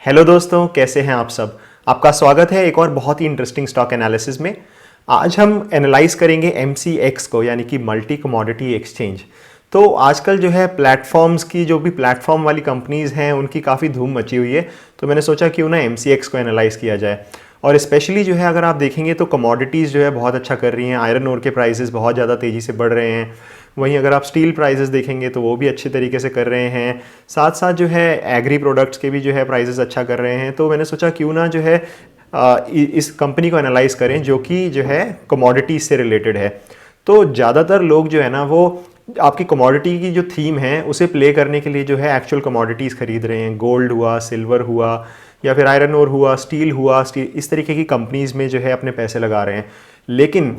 Hello दोस्तों, कैसे हैं आप सब। आपका स्वागत है एक और बहुत ही इंटरेस्टिंग स्टॉक एनालिसिस में। आज हम एनालाइज करेंगे MCX को, यानी कि मल्टी कमोडिटी एक्सचेंज। तो आजकल जो है प्लेटफॉर्म्स की, जो भी प्लेटफॉर्म वाली कंपनीज हैं, उनकी काफ़ी धूम मची हुई है। तो मैंने सोचा क्यों ना MCX को एनालाइज किया जाए। और स्पेशली जो है अगर आप देखेंगे तो कमोडिटीज़ जो है बहुत अच्छा कर रही हैं। आयरन ओर के प्राइसेस बहुत ज़्यादा तेज़ी से बढ़ रहे हैं। वहीं अगर आप स्टील प्राइसेस देखेंगे तो वो भी अच्छे तरीके से कर रहे हैं। साथ साथ जो है एग्री प्रोडक्ट्स के भी जो है प्राइसेस अच्छा कर रहे हैं। तो मैंने सोचा क्यों ना जो है इस कंपनी को एनालाइज करें जो कि जो है कमोडिटीज से रिलेटेड है। तो ज़्यादातर लोग जो है ना वो आपकी कमोडिटी की जो थीम है उसे प्ले करने के लिए जो है एक्चुअल कमोडिटीज़ खरीद रहे हैं। गोल्ड हुआ, सिल्वर हुआ, या फिर आयरन ओर हुआ, स्टील हुआ, इस तरीके की कंपनीज में जो है अपने पैसे लगा रहे हैं। लेकिन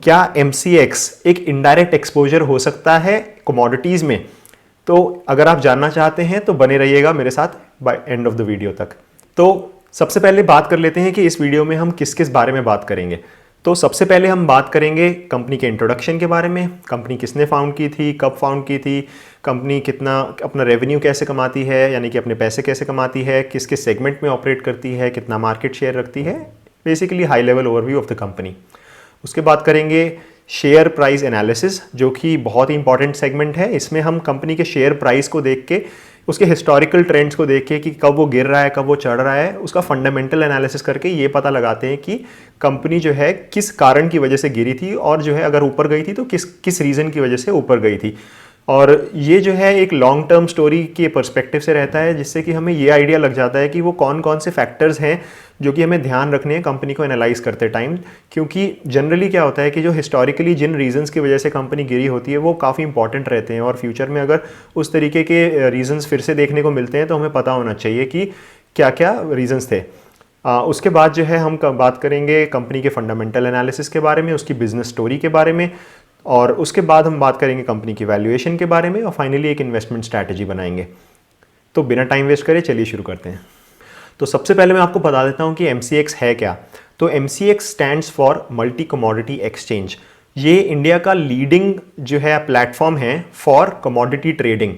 क्या MCX एक इनडायरेक्ट एक्सपोजर हो सकता है कमोडिटीज़ में? तो अगर आप जानना चाहते हैं तो बने रहिएगा मेरे साथ by end of the video तक। तो सबसे पहले बात कर लेते हैं कि इस वीडियो में हम किस किस बारे में बात करेंगे। तो सबसे पहले हम बात करेंगे कंपनी के इंट्रोडक्शन के बारे में। कंपनी किसने फाउंड की थी, कब फाउंड की थी, कंपनी कितना अपना रेवेन्यू कैसे कमाती है, यानी कि अपने पैसे कैसे कमाती है, किस किस सेगमेंट में ऑपरेट करती है, कितना मार्केट शेयर रखती है, basically high level overview of the company. उसके बाद करेंगे शेयर प्राइस एनालिसिस, जो कि बहुत ही इंपॉर्टेंट सेगमेंट है। इसमें हम कंपनी के शेयर प्राइस को देख के, उसके हिस्टोरिकल ट्रेंड्स को देख के कि कब वो गिर रहा है, कब वो चढ़ रहा है, उसका फंडामेंटल एनालिसिस करके ये पता लगाते हैं कि कंपनी जो है किस कारण की वजह से गिरी थी, और जो है अगर ऊपर गई थी तो किस किस रीज़न की वजह से ऊपर गई थी। और ये जो है एक लॉन्ग टर्म स्टोरी के पर्सपेक्टिव से रहता है, जिससे कि हमें ये आइडिया लग जाता है कि वो कौन कौन से फैक्टर्स हैं जो कि हमें ध्यान रखने हैं कंपनी को एनालाइज करते टाइम। क्योंकि जनरली क्या होता है कि जो हिस्टोरिकली जिन रीजंस की वजह से कंपनी गिरी होती है वो काफ़ी इंपॉर्टेंट रहते हैं, और फ्यूचर में अगर उस तरीके के रीजंस फिर से देखने को मिलते हैं तो हमें पता होना चाहिए कि क्या क्या रीजंस थे। उसके बाद जो है हम बात करेंगे कंपनी के फंडामेंटल एनालिसिस के बारे में, उसकी बिजनेस स्टोरी के बारे में, और उसके बाद हम बात करेंगे कंपनी की वैल्यूएशन के बारे में, और फाइनली एक इन्वेस्टमेंट स्ट्रैटेजी बनाएंगे। तो बिना टाइम वेस्ट करे चलिए शुरू करते हैं। तो सबसे पहले मैं आपको बता देता हूं कि MCX है क्या। तो MCX stands for multi commodity exchange. ये इंडिया का लीडिंग जो है प्लेटफॉर्म है फॉर कमोडिटी ट्रेडिंग।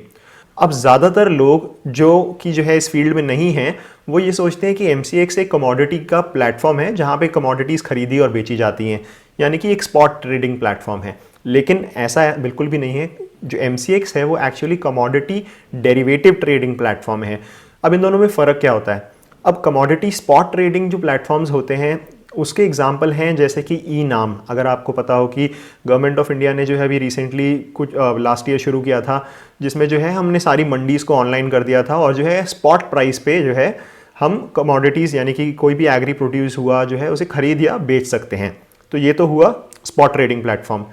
अब ज़्यादातर लोग जो है इस फील्ड में नहीं हैं, वो ये सोचते हैं कि MCX एक कमोडिटी का प्लेटफॉर्म है जहाँ पे कमोडिटीज़ खरीदी और बेची जाती हैं, यानी कि एक स्पॉट ट्रेडिंग प्लेटफॉर्म है। लेकिन ऐसा बिल्कुल भी नहीं है। जो MCX है वो actually commodity derivative trading platform है। अब इन दोनों में फ़र्क क्या होता है? अब कमोडिटी स्पॉट ट्रेडिंग जो प्लेटफॉर्म्स होते हैं उसके एग्जाम्पल हैं जैसे कि ई-नाम। अगर आपको पता हो कि गवर्नमेंट ऑफ इंडिया ने जो है अभी रिसेंटली कुछ लास्ट ईयर शुरू किया था, जिसमें जो है हमने सारी मंडीज़ को ऑनलाइन कर दिया था, और जो है स्पॉट प्राइस पे जो है हम कमोडिटीज़ यानी कि कोई भी एग्री प्रोड्यूस हुआ जो है उसे खरीद या बेच सकते हैं। तो ये तो हुआ स्पॉट ट्रेडिंग प्लेटफॉर्म।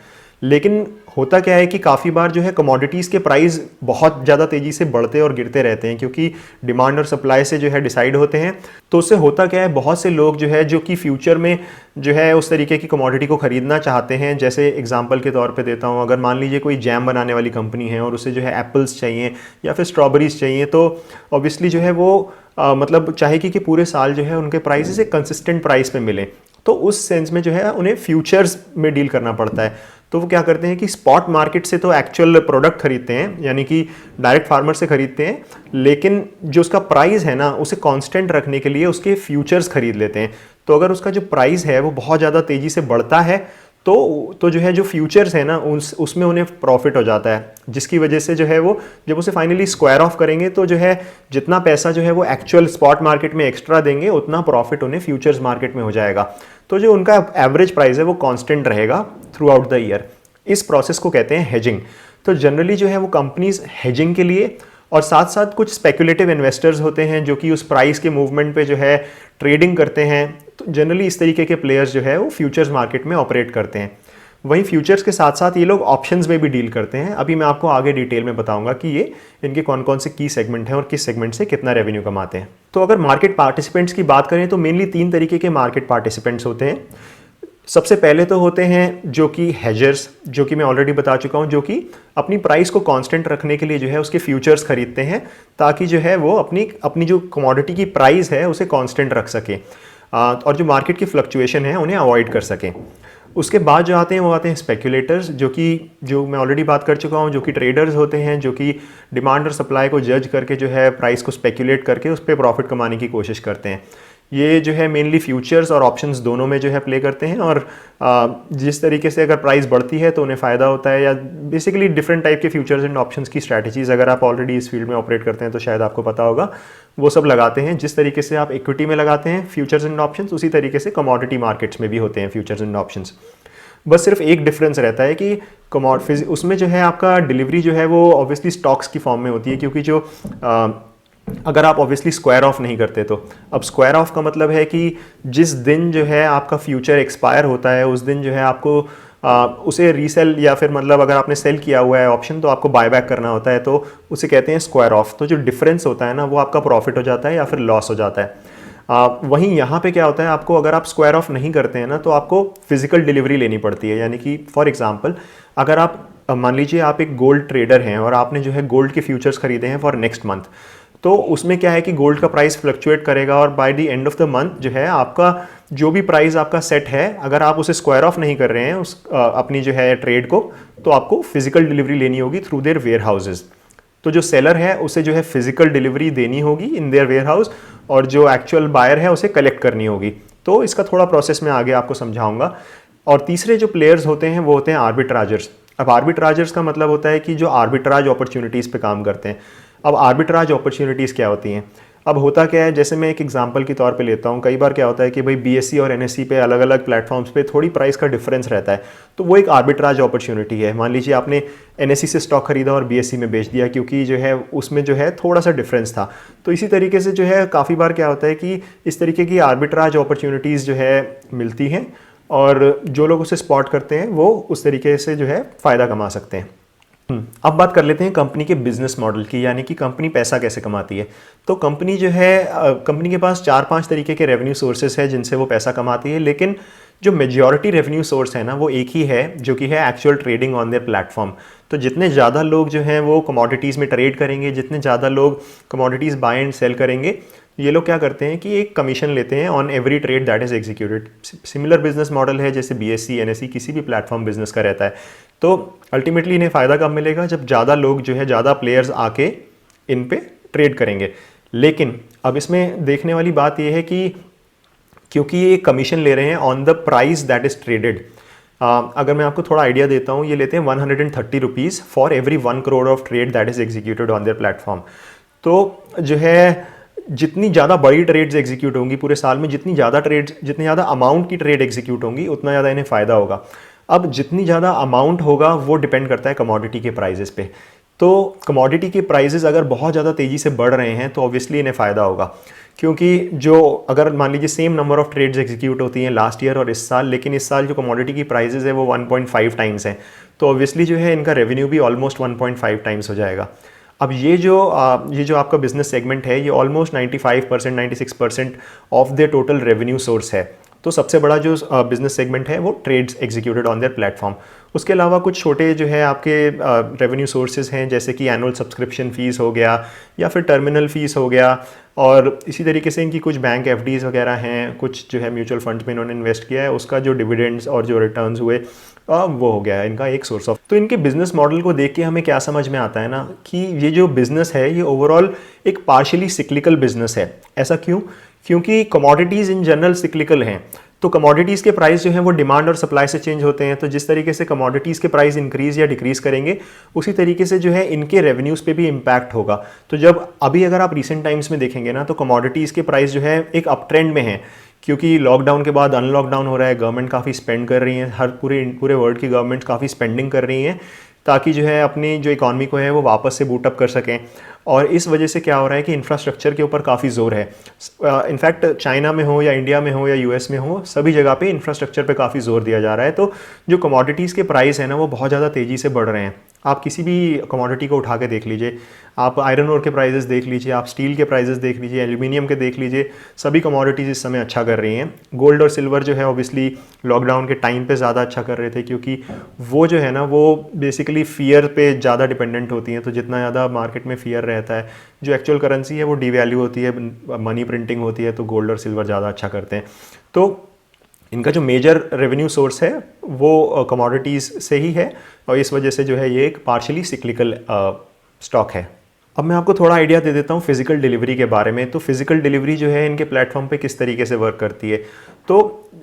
लेकिन होता क्या है कि काफ़ी बार जो है कमोडिटीज़ के प्राइस बहुत ज़्यादा तेज़ी से बढ़ते और गिरते रहते हैं, क्योंकि डिमांड और सप्लाई से जो है डिसाइड होते हैं। तो उससे होता क्या है, बहुत से लोग जो है जो कि फ्यूचर में जो है उस तरीके की कमोडिटी को ख़रीदना चाहते हैं। जैसे एग्जांपल के तौर पे देता हूँ, अगर मान लीजिए कोई जैम बनाने वाली कंपनी है और उसे जो है एप्पल्स चाहिए या फिर स्ट्रॉबेरीज चाहिए, तो ऑब्वियसली जो है वो मतलब चाहेगी कि पूरे साल जो है उनके प्राइसेस एक कंसिस्टेंट प्राइस पे मिले। तो उस सेंस में जो है उन्हें फ्यूचर्स में डील करना पड़ता है। तो वो क्या करते हैं कि स्पॉट मार्केट से तो एक्चुअल प्रोडक्ट खरीदते हैं, यानी कि डायरेक्ट फार्मर से खरीदते हैं, लेकिन जो उसका प्राइस है ना उसे कांस्टेंट रखने के लिए उसके फ्यूचर्स खरीद लेते हैं। तो अगर उसका जो प्राइस है वो बहुत ज़्यादा तेज़ी से बढ़ता है तो जो है जो फ्यूचर्स है ना उसमें उन्हें प्रॉफिट हो जाता है, जिसकी वजह से जो है वो जब उसे फाइनली स्क्वायर ऑफ करेंगे तो जो है जितना पैसा जो है वो एक्चुअल स्पॉट मार्केट में एक्स्ट्रा देंगे उतना प्रॉफिट उन्हें फ्यूचर्स मार्केट में हो जाएगा। तो जो उनका एवरेज प्राइस है वो कांस्टेंट रहेगा थ्रू आउट द ईयर। इस प्रोसेस को कहते हैं हेजिंग। तो जनरली जो है वो कंपनीज हेजिंग के लिए, और साथ साथ कुछ स्पेकुलेटिव इन्वेस्टर्स होते हैं जो कि उस प्राइस के मूवमेंट पे जो है ट्रेडिंग करते हैं। तो जनरली इस तरीके के प्लेयर्स जो है वो फ्यूचर्स मार्केट में ऑपरेट करते हैं। वहीं फ्यूचर्स के साथ साथ ये लोग ऑप्शंस में भी डील करते हैं। अभी मैं आपको आगे डिटेल में बताऊंगा कि ये इनके कौन कौन से की सेगमेंट हैं और किस सेगमेंट से कितना रेवेन्यू कमाते हैं। तो अगर मार्केट पार्टिसिपेंट्स की बात करें तो मेनली 3 तरीके के मार्केट पार्टिसिपेंट्स होते हैं। सबसे पहले तो होते हैं जो कि हेजर्स, जो कि मैं ऑलरेडी बता चुका हूं, जो कि अपनी प्राइस को कांस्टेंट रखने के लिए जो है उसके फ्यूचर्स खरीदते हैं, ताकि जो है वो अपनी जो कमोडिटी की प्राइस है उसे कांस्टेंट रख सके और जो मार्केट की फ्लक्चुएशन है उन्हें अवॉइड कर सकें। उसके बाद जो आते हैं वो आते हैं स्पेक्यूलेटर्स, जो मैं ऑलरेडी बात कर चुका हूँ, जो कि ट्रेडर्स होते हैं, जो कि डिमांड और सप्लाई को जज करके जो है प्राइस को स्पेक्यूलेट करके उस पर प्रॉफिट कमाने की कोशिश करते हैं। ये जो है मेनली फ्यूचर्स और ऑप्शंस दोनों में जो है प्ले करते हैं, और जिस तरीके से अगर प्राइस बढ़ती है तो उन्हें फ़ायदा होता है, या बेसिकली डिफरेंट टाइप के फ्यूचर्स एंड ऑप्शंस की स्ट्रैटेजीज अगर आप ऑलरेडी इस फील्ड में ऑपरेट करते हैं तो शायद आपको पता होगा, वो सब लगाते हैं। जिस तरीके से आप इक्विटी में लगाते हैं फ्यूचर्स एंड ऑप्शंस, उसी तरीके से कमोडिटी मार्केट्स में भी होते हैं फ्यूचर्स एंड ऑप्शंस। बस सिर्फ एक डिफरेंस रहता है कि उसमें जो है आपका डिलीवरी जो है वो ऑब्वियसली स्टॉक्स की फॉर्म में होती है, क्योंकि जो अगर आप ऑब्वियसली स्क्वायर ऑफ नहीं करते तो, अब स्क्वायर ऑफ का मतलब है कि जिस दिन जो है आपका फ्यूचर एक्सपायर होता है उस दिन जो है आपको उसे रीसेल, या फिर मतलब अगर आपने सेल किया हुआ है ऑप्शन तो आपको बाय बैक करना होता है, तो उसे कहते हैं स्क्वायर ऑफ। तो जो डिफरेंस होता है ना वो आपका प्रॉफिट हो जाता है या फिर लॉस हो जाता है। वहीं यहाँ पे क्या होता है, आपको अगर आप स्क्वायर ऑफ नहीं करते हैं ना तो आपको फिजिकल डिलीवरी लेनी पड़ती है। यानी कि फॉर एग्जांपल अगर आप मान लीजिए आप एक गोल्ड ट्रेडर हैं और आपने जो है गोल्ड के फ्यूचर्स खरीदे हैं फॉर नेक्स्ट मंथ, तो उसमें क्या है कि गोल्ड का प्राइस फ्लक्चुएट करेगा और by the end of the month जो है आपका जो भी प्राइस आपका सेट है, अगर आप उसे स्क्वायर ऑफ नहीं कर रहे हैं उस अपनी जो है ट्रेड को, तो आपको फिजिकल डिलीवरी लेनी होगी थ्रू देयर वेयर हाउसेज। तो जो सेलर है उसे जो है फिजिकल डिलीवरी देनी होगी इन देयर वेयर हाउस, और जो एक्चुअल बायर है उसे कलेक्ट करनी होगी। तो इसका थोड़ा प्रोसेस मैं आगे आपको समझाऊंगा। और तीसरे जो प्लेयर्स होते हैं वो होते हैं आर्बिट्राजर्स। अब आर्बिट्राजर्स का मतलब होता है कि जो आर्बिट्राज अपॉर्चुनिटीज़ पे काम करते हैं। अब आर्बिट्राज अपॉर्चुनिटीज़ क्या होती हैं? अब होता क्या है, जैसे मैं एक एग्जांपल के तौर पे लेता हूँ, कई बार क्या होता है कि भाई बीएसई और एनएसई पे अलग अलग प्लेटफॉर्म्स पे थोड़ी प्राइस का डिफरेंस रहता है, तो वो एक आर्बिट्राज अपॉर्चुनिटी है। मान लीजिए आपने एनएसई से स्टॉक खरीदा और बीएसई में बेच दिया, क्योंकि जो है उसमें जो है थोड़ा सा डिफरेंस था। तो इसी तरीके से जो है काफ़ी बार क्या होता है कि इस तरीके की आर्बिट्राज अपॉर्चुनिटीज़ जो है मिलती हैं, और जो लोग उसे स्पॉट करते हैं वो उस तरीके से जो है फ़ायदा कमा सकते हैं। अब बात कर लेते हैं कंपनी के बिजनेस मॉडल की, यानी कि कंपनी पैसा कैसे कमाती है। तो कंपनी जो है कंपनी के पास 4-5 तरीके के रेवेन्यू सोर्सेस है जिनसे वो पैसा कमाती है, लेकिन जो मेजॉरिटी रेवेन्यू सोर्स है ना वो एक ही है, जो कि है actual trading on their platform. तो जितने ज़्यादा लोग जो हैं वो कमोडिटीज़ में ट्रेड करेंगे, जितने ज़्यादा लोग कमोडिटीज़ बाय एंड सेल करेंगे, ये लोग क्या करते हैं कि एक कमीशन लेते हैं on every trade that is executed. Similar business model है जैसे बीएसई एनएसई किसी भी प्लेटफॉर्म बिजनेस का रहता है। तो अल्टीमेटली इन्हें फ़ायदा कब मिलेगा, जब ज़्यादा लोग जो है ज़्यादा प्लेयर्स आके इन पे ट्रेड करेंगे। लेकिन अब इसमें देखने वाली बात यह है कि क्योंकि ये कमीशन ले रहे हैं on the price that is traded. अगर मैं आपको थोड़ा आइडिया देता हूँ, ये लेते हैं 130 rupees for every 1 crore of trade that is executed on their platform. तो जो है जितनी ज़्यादा बड़ी ट्रेड्स एग्जीक्यूट होंगी पूरे साल में, जितनी ज़्यादा अमाउंट की ट्रेड एग्जीक्यूट होंगी, उतना ज़्यादा इन्हें फ़ायदा होगा। अब जितनी ज़्यादा अमाउंट होगा वो डिपेंड करता है कमोडिटी के प्राइजेस पे। तो कमोडिटी के प्राइजेस अगर बहुत ज़्यादा तेज़ी से बढ़ रहे हैं तो ऑब्वियसली इन्हें फ़ायदा होगा, क्योंकि जो अगर मान लीजिए same number of trades execute होती हैं लास्ट ईयर और इस साल, लेकिन इस साल जो कमोडिटी की प्राइजेस है वो 1.5 टाइम्स हैं, तो ऑब्वियसली जो है इनका रेवेन्यू भी ऑलमोस्ट 1.5 टाइम्स हो जाएगा। अब ये जो आपका बिजनेस सेगमेंट है ये almost 95% 96% of the total revenue source है। तो सबसे बड़ा जो बिजनेस सेगमेंट है वो trades executed on their platform. उसके अलावा कुछ छोटे जो है आपके रेवेन्यू सोर्सेज हैं, जैसे कि एनुअल सब्सक्रिप्शन फ़ीस हो गया या फिर टर्मिनल फ़ीस हो गया, और इसी तरीके से इनकी कुछ बैंक एफडीज़ वगैरह हैं, कुछ जो है म्यूचुअल फंड्स में इन्होंने इन्वेस्ट किया है, उसका जो डिविडेंड्स और जो रिटर्न्स हुए वो हो गया है इनका एक सोर्स ऑफ। तो इनके बिजनेस मॉडल को देख के हमें क्या समझ में आता है ना, कि ये जो बिजनेस है ये ओवरऑल एक पार्शियली सिक्लिकल बिजनेस है। ऐसा क्यों? क्योंकि कमोडिटीज़ इन जनरल सिक्लिकल हैं। तो कमोडिटीज़ के प्राइस जो है वो डिमांड और सप्लाई से चेंज होते हैं। तो जिस तरीके से कमोडिटीज़ के प्राइस इंक्रीज़ या डिक्रीज़ करेंगे, उसी तरीके से जो है इनके रेवेन्यूज़ पे भी इम्पैक्ट होगा। तो जब अभी अगर आप रिसेंट टाइम्स में देखेंगे ना, तो कमोडिटीज़ के प्राइस जो है एक अप ट्रेंड में है, क्योंकि लॉकडाउन के बाद अनलॉकडाउन हो रहा है, गवर्नमेंट काफ़ी स्पेंड कर रही है, हर पूरे वर्ल्ड की गवर्नमेंट काफ़ी स्पेंडिंग कर रही हैं ताकि जो है अपनी जो इकॉनमी को है वो वापस से बूटअप कर सकें। और इस वजह से क्या हो रहा है कि इंफ्रास्ट्रक्चर के ऊपर काफ़ी जोर है। इनफैक्ट चाइना में हो या इंडिया में हो या यूएस में हो, सभी जगह पे इंफ्रास्ट्रक्चर पे काफ़ी जोर दिया जा रहा है। तो जो कमोडिटीज़ के प्राइस है ना वो बहुत ज़्यादा तेज़ी से बढ़ रहे हैं। आप किसी भी कमोडिटी को उठा के देख लीजिए, आप आयरन ओर के प्राइजेस देख लीजिए, आप स्टील के प्राइजेस देख लीजिए, एल्यूमिनियम के देख लीजिए, सभी कमोडिटीज़ इस समय अच्छा कर रही हैं। गोल्ड और सिल्वर जो है ऑब्वियसली लॉकडाउन के टाइम पे ज़्यादा अच्छा कर रहे थे, क्योंकि वो जो है ना वो बेसिकली फियर पे ज़्यादा डिपेंडेंट होती हैं। तो जितना ज़्यादा मार्केट में फियर रहता है, जो एक्चुअल करेंसी है वो डिवैल्यू होती है, मनी प्रिंटिंग होती है, तो गोल्ड और सिल्वर ज़्यादा अच्छा करते हैं। तो इनका जो मेजर रेवेन्यू सोर्स है वो कमोडिटीज़ से ही है और इस वजह से जो है ये एक पार्शियली सिक्लिकल स्टॉक है। अब मैं आपको थोड़ा आइडिया दे देता हूँ फिजिकल डिलीवरी के बारे में। तो फिजिकल डिलीवरी जो है इनके प्लेटफॉर्म पे किस तरीके से वर्क करती है। तो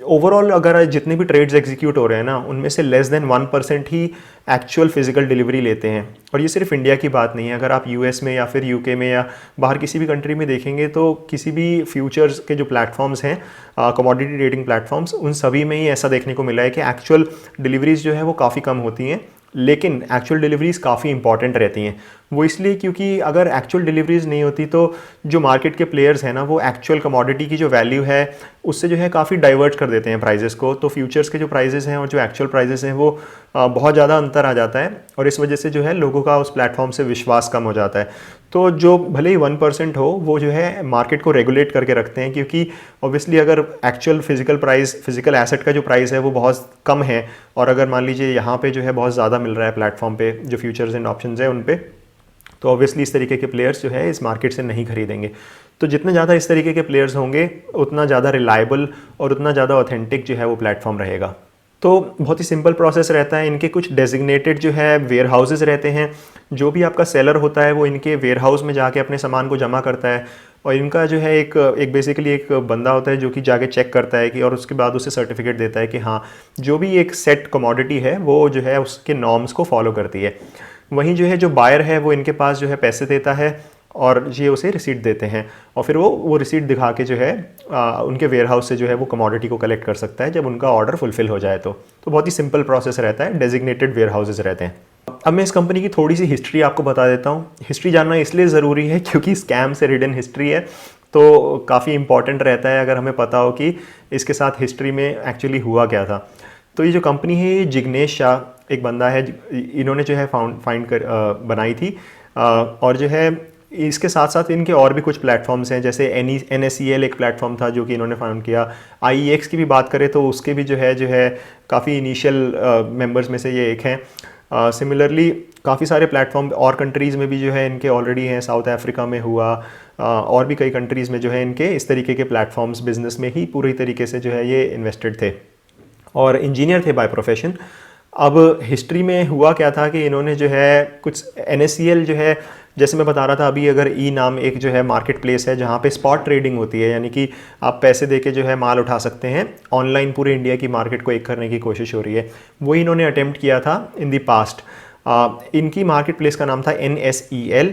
ओवरऑल अगर जितने भी ट्रेड्स एग्जीक्यूट हो रहे हैं ना, उनमें से लेस देन 1% ही एक्चुअल फिजिकल डिलीवरी लेते हैं। और ये सिर्फ इंडिया की बात नहीं है, अगर आप यूएस में या फिर यूके में या बाहर किसी भी कंट्री में देखेंगे तो किसी भी फ्यूचर्स के जो प्लेटफॉर्म्स हैं, कमोडिटी ट्रेडिंग प्लेटफॉर्म्स, उन सभी में ही ऐसा देखने को मिला है कि एक्चुअल डिलीवरीज जो है वो काफ़ी कम होती हैं, लेकिन एक्चुअल डिलीवरीज काफ़ी इंपॉर्टेंट रहती हैं। वो इसलिए क्योंकि अगर एक्चुअल डिलीवरीज नहीं होती तो जो मार्केट के प्लेयर्स हैं ना, वो एक्चुअल कमोडिटी की जो वैल्यू है उससे जो है काफ़ी डाइवर्ट कर देते हैं प्राइजेस को। तो फ्यूचर्स के जो प्राइजेस हैं और जो एक्चुअल प्राइजेस हैं वो बहुत ज़्यादा अंतर आ जाता है और इस वजह से जो है लोगों का उस प्लेटफॉर्म से विश्वास कम हो जाता है। तो जो भले ही 1% हो, वो जो है मार्केट को रेगुलेट करके रखते हैं, क्योंकि ऑब्वियसली अगर actual physical price, physical asset का जो प्राइस है वो बहुत कम है और अगर मान लीजिए यहाँ पे जो है बहुत ज़्यादा मिल रहा है प्लेटफॉर्म पे जो फ्यूचर्स एंड ऑप्शंस है उन पे, तो ऑब्वियसली इस तरीके के प्लेयर्स जो है इस मार्केट से नहीं खरीदेंगे। तो जितने ज़्यादा इस तरीके के प्लेयर्स होंगे उतना ज़्यादा रिलायबल और उतना ज़्यादा ऑथेंटिक जो है वो प्लेटफॉर्म रहेगा। तो बहुत ही सिंपल प्रोसेस रहता है। इनके कुछ डेजिग्नेटेड जो है वेयर हाउसेज रहते हैं। जो भी आपका सेलर होता है वो इनके वेयर हाउस में जाके अपने सामान को जमा करता है और इनका जो है एक बेसिकली एक बंदा होता है जो कि जाके चेक करता है कि, और उसके बाद उसे सर्टिफिकेट देता है कि हाँ जो भी एक सेट कमोडिटी है वो जो है उसके नॉर्म्स को फॉलो करती है। वहीं जो है जो बायर है वो इनके पास जो है पैसे देता है और ये उसे रिसीट देते हैं और फिर वो रिसीट दिखा के जो है उनके वेयर हाउस से जो है वो कमोडिटी को कलेक्ट कर सकता है जब उनका ऑर्डर फुलफिल हो जाए। तो बहुत ही सिंपल प्रोसेस रहता है, डेजिग्नेटेड वेयर हाउसेज रहते हैं। अब मैं इस कंपनी की थोड़ी सी हिस्ट्री आपको बता देता हूँ। हिस्ट्री जानना इसलिए ज़रूरी है क्योंकि स्कैम से रिडन हिस्ट्री है, तो काफ़ी इंपॉर्टेंट रहता है अगर हमें पता हो कि इसके साथ हिस्ट्री में एक्चुअली हुआ क्या था। तो ये जो कंपनी है ये जिग्नेश शाह एक बंदा है, इन्होंने जो है बनाई थी और जो है इसके साथ साथ इनके और भी कुछ प्लेटफॉर्म्स हैं, जैसे NSEL एक प्लेटफॉर्म था जो कि इन्होंने फाउंड किया। IEX की भी बात करें तो उसके भी जो है काफ़ी इनिशियल मेंबर्स में से ये एक हैं। सिमिलरली काफ़ी सारे प्लेटफॉर्म और कंट्रीज़ में भी जो है इनके ऑलरेडी हैं। साउथ अफ्रीका में हुआ, और भी कई कंट्रीज़ में जो है इनके इस तरीके के प्लेटफॉर्म्स बिजनेस में ही पूरी तरीके से जो है ये इन्वेस्टेड थे और इंजीनियर थे बाय प्रोफेशन। अब हिस्ट्री में हुआ क्या था कि इन्होंने जो है कुछ NSEL जो है, जैसे मैं बता रहा था अभी, अगर नाम एक जो है मार्केट प्लेस है जहाँ पे स्पॉट ट्रेडिंग होती है, यानी कि आप पैसे देके जो है माल उठा सकते हैं। ऑनलाइन पूरे इंडिया की मार्केट को एक करने की कोशिश हो रही है, वही इन्होंने अटेम्प्ट किया था इन दी पास्ट। इनकी मार्केट प्लेस का नाम था NSEL।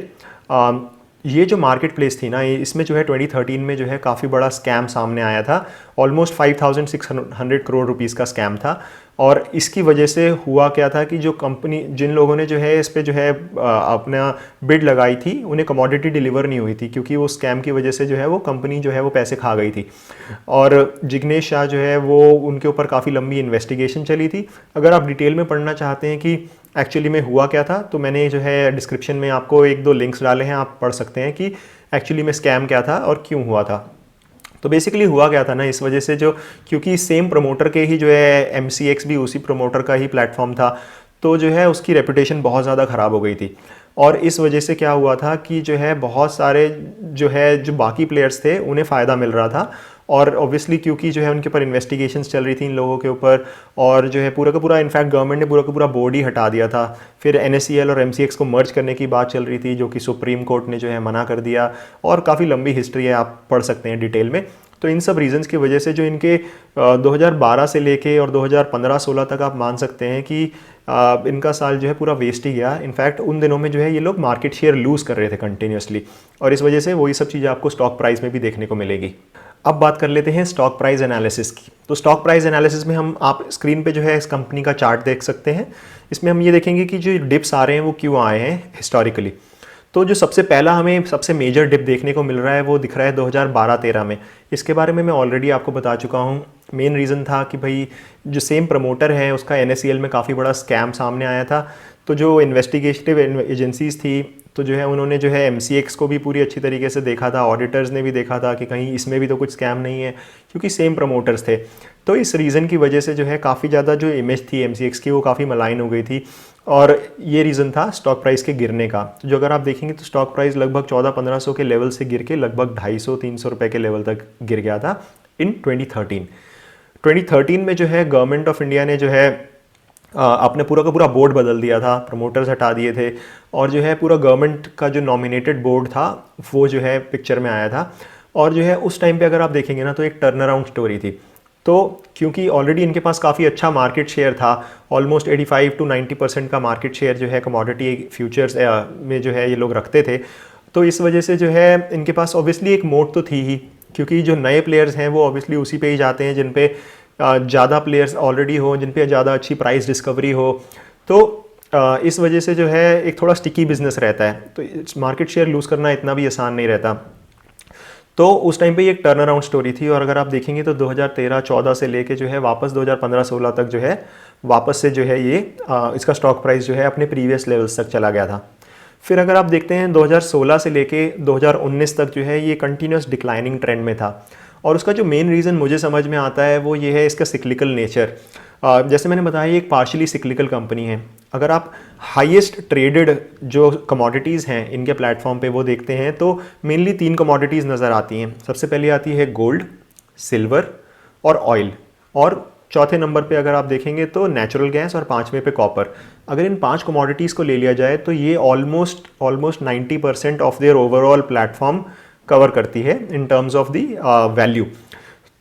ये जो मार्केट प्लेस थी ना, इसमें जो है 2013 में जो है काफ़ी बड़ा स्कैम सामने आया था। ऑलमोस्ट 5,600 करोड़ रुपीज़ का स्कैम था और इसकी वजह से हुआ क्या था कि जो कंपनी, जिन लोगों ने जो है इस पे जो है अपना बिड लगाई थी, उन्हें कमोडिटी डिलीवर नहीं हुई थी क्योंकि वो स्कैम की वजह से जो है वो कंपनी जो है वो पैसे खा गई थी। और जिग्नेश शाह जो है वो, उनके ऊपर काफ़ी लंबी इन्वेस्टिगेशन चली थी। अगर आप डिटेल में पढ़ना चाहते हैं कि एक्चुअली में हुआ क्या था, तो मैंने जो है डिस्क्रिप्शन में आपको 1-2 लिंक्स डाले हैं, आप पढ़ सकते हैं कि एक्चुअली में स्कैम क्या था और क्यों हुआ था। तो बेसिकली हुआ क्या था ना, इस वजह से जो, क्योंकि सेम प्रमोटर के ही जो है MCX भी उसी प्रमोटर का ही प्लेटफॉर्म था, तो जो है उसकी रेपुटेशन बहुत ज़्यादा ख़राब हो गई थी। और इस वजह से क्या हुआ था कि जो है बहुत सारे जो बाकी प्लेयर्स थे उन्हें फ़ायदा मिल रहा था और ऑब्वियसली क्योंकि जो है उनके ऊपर इन्वेस्टिगेशंस चल रही थी इन लोगों के ऊपर, और जो है पूरा का पूरा, इनफैक्ट गवर्नमेंट ने पूरा का पूरा बोर्ड ही हटा दिया था। फिर NSEL और MCX को मर्ज करने की बात चल रही थी जो कि सुप्रीम कोर्ट ने जो है मना कर दिया, और काफ़ी लंबी हिस्ट्री है, आप पढ़ सकते हैं डिटेल में। तो इन सब रीजंस की वजह से जो इनके 2012 से लेके और 2015-16 तक आप मान सकते हैं कि इनका साल जो है पूरा वेस्ट ही गया। इनफैक्ट उन दिनों में जो है ये लोग मार्केट शेयर लूज़ कर रहे थे कंटिन्यूसली, और इस वजह से वही सब चीज़ें आपको स्टॉक प्राइस में भी देखने को मिलेगी। अब बात कर लेते हैं स्टॉक प्राइस एनालिसिस की। तो स्टॉक प्राइस एनालिसिस में आप स्क्रीन पे जो है इस कंपनी का चार्ट देख सकते हैं। इसमें हम ये देखेंगे कि जो डिप्स आ रहे हैं वो क्यों आए हैं हिस्टोरिकली। तो जो सबसे पहला हमें सबसे मेजर डिप देखने को मिल रहा है वो दिख रहा है 2012-13 में। इसके बारे में मैं ऑलरेडी आपको बता चुका हूँ। मेन रीज़न था कि भाई जो सेम प्रमोटर है उसका NSEL में काफ़ी बड़ा स्कैम सामने आया था। तो जो इन्वेस्टिगेटिव एजेंसीज़ थी तो जो है उन्होंने जो है MCX को भी पूरी अच्छी तरीके से देखा था, ऑडिटर्स ने भी देखा था कि कहीं इसमें भी तो कुछ स्कैम नहीं है, क्योंकि सेम प्रमोटर्स थे। तो इस रीज़न की वजह से जो है काफ़ी ज़्यादा जो इमेज थी MCX की वो काफ़ी मलाइन हो गई थी, और ये रीज़न था स्टॉक प्राइस के गिरने का। जो अगर आप देखेंगे तो स्टॉक प्राइस लगभग 1400-1500 के लेवल से गिर के लगभग 250-300 रुपये के लेवल तक गिर गया था इन 2013। 2013 में जो है गवर्नमेंट ऑफ इंडिया ने जो है अपने पूरा का पूरा बोर्ड बदल दिया था, प्रमोटर्स हटा दिए थे और जो है पूरा गवर्नमेंट का जो नॉमिनेटेड बोर्ड था वो जो है पिक्चर में आया था। और जो है उस टाइम पे अगर आप देखेंगे ना तो एक टर्न अराउंड स्टोरी थी। तो क्योंकि ऑलरेडी इनके पास काफ़ी अच्छा मार्केट शेयर था, ऑलमोस्ट 85 to 90% का मार्केट शेयर जो है कमोडिटी फ्यूचर्स में जो है ये लोग रखते थे। तो इस वजह से जो है इनके पास ऑब्वियसली एक मोट तो थी ही, क्योंकि जो नए प्लेयर्स हैं वो ऑब्वियसली उसी पे ही जाते हैं जिन पे ज़्यादा प्लेयर्स ऑलरेडी हो, जिन पे ज़्यादा अच्छी प्राइस डिस्कवरी हो। तो इस वजह से जो है एक थोड़ा स्टिकी बिजनेस रहता है, तो मार्केट शेयर लूज़ करना इतना भी आसान नहीं रहता। तो उस टाइम पे ये एक टर्न अराउंड स्टोरी थी। और अगर आप देखेंगे तो 2013-14 से लेके जो है वापस 2015-16 तक जो है वापस से जो है ये इसका स्टॉक प्राइस जो है अपने प्रीवियस लेवल्स तक चला गया था। फिर अगर आप देखते हैं 2016 से लेके 2019 तक जो है ये कंटिन्यूस डिक्लाइनिंग ट्रेंड में था। और उसका जो मेन रीज़न मुझे समझ में आता है वो ये है इसका सिक्लिकल नेचर। जैसे मैंने बताया ये एक पार्शियली सिक्लिकल कंपनी है। अगर आप हाईएस्ट ट्रेडेड जो कमोडिटीज़ हैं इनके प्लेटफॉर्म पे वो देखते हैं तो मेनली 3 कमोडिटीज़ नज़र आती हैं। सबसे पहले आती है गोल्ड, सिल्वर और ऑयल, और चौथे नंबर पे अगर आप देखेंगे तो नेचुरल गैस, और 5वें पे कॉपर। अगर इन 5 कमोडिटीज़ को ले लिया जाए तो ये almost 90% of their overall platform cover करती है in terms of the value.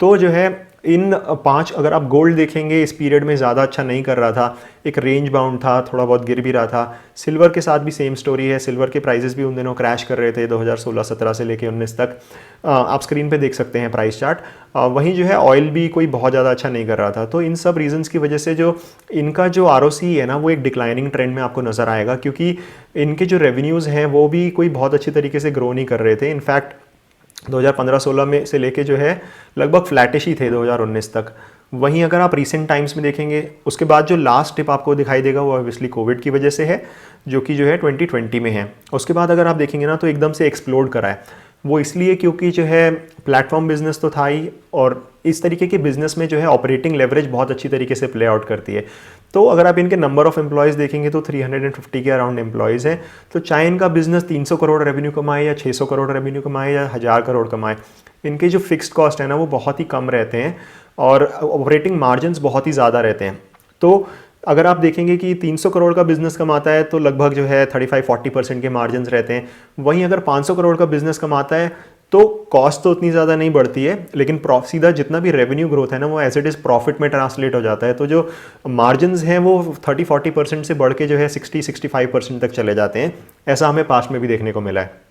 तो जो है इन 5, अगर आप गोल्ड देखेंगे इस पीरियड में ज़्यादा अच्छा नहीं कर रहा था, एक रेंज बाउंड था, थोड़ा बहुत गिर भी रहा था। सिल्वर के साथ भी सेम स्टोरी है, सिल्वर के प्राइसेस भी उन दिनों क्रैश कर रहे थे 2016-17 से लेके 19 तक। आप स्क्रीन पे देख सकते हैं प्राइस चार्ट। वहीं जो है ऑयल भी कोई बहुत ज़्यादा अच्छा नहीं कर रहा था। तो इन सब रीजंस की वजह से जो इनका जो ROC है ना वो एक डिक्लाइनिंग ट्रेंड में आपको नज़र आएगा, क्योंकि इनके जो रेवेन्यूज़ हैं वो भी कोई बहुत अच्छी तरीके से ग्रो नहीं कर रहे थे। इनफैक्ट 2015-16 में से लेके जो है लगभग फ्लैटिश ही थे 2019 तक। वहीं अगर आप रीसेंट टाइम्स में देखेंगे उसके बाद जो लास्ट टिप आपको दिखाई देगा वो ऑब्वियसली कोविड की वजह से है, जो कि जो है 2020 में है। उसके बाद अगर आप देखेंगे ना तो एकदम से एक्सप्लोड करा है। वो इसलिए क्योंकि जो है प्लेटफॉर्म बिजनेस तो था ही, और इस तरीके के बिजनेस में जो है ऑपरेटिंग लेवरेज बहुत अच्छी तरीके से प्ले आउट करती है। तो अगर आप इनके नंबर ऑफ एम्प्लॉयज़ देखेंगे तो 350 के अराउंड एम्प्लॉयज़ हैं। तो चाहे इनका बिजनेस 300 करोड़ रेवेन्यू कमाए या 600 करोड़ रेवेन्यू कमाए या 1000 करोड़ कमाए, इनके जो फिक्स्ड कॉस्ट है ना वो बहुत ही कम रहते हैं और ऑपरेटिंग मार्जिन्स बहुत ही ज़्यादा रहते हैं। तो अगर आप देखेंगे कि 300 करोड़ का बिजनेस कमाता है तो लगभग जो है 35-40% के मार्जिन्स रहते हैं। वहीं अगर 500 करोड़ का बिजनेस कमाता है तो कॉस्ट तो उतनी ज़्यादा नहीं बढ़ती है, लेकिन सीधा जितना भी रेवेन्यू ग्रोथ है ना वो एज इट इज़ प्रॉफिट में ट्रांसलेट हो जाता है। तो जो मार्जिन्स हैं वो 30-40% से बढ़ के जो है 60-65% तक चले जाते हैं। ऐसा हमें पास्ट में भी देखने को मिला है।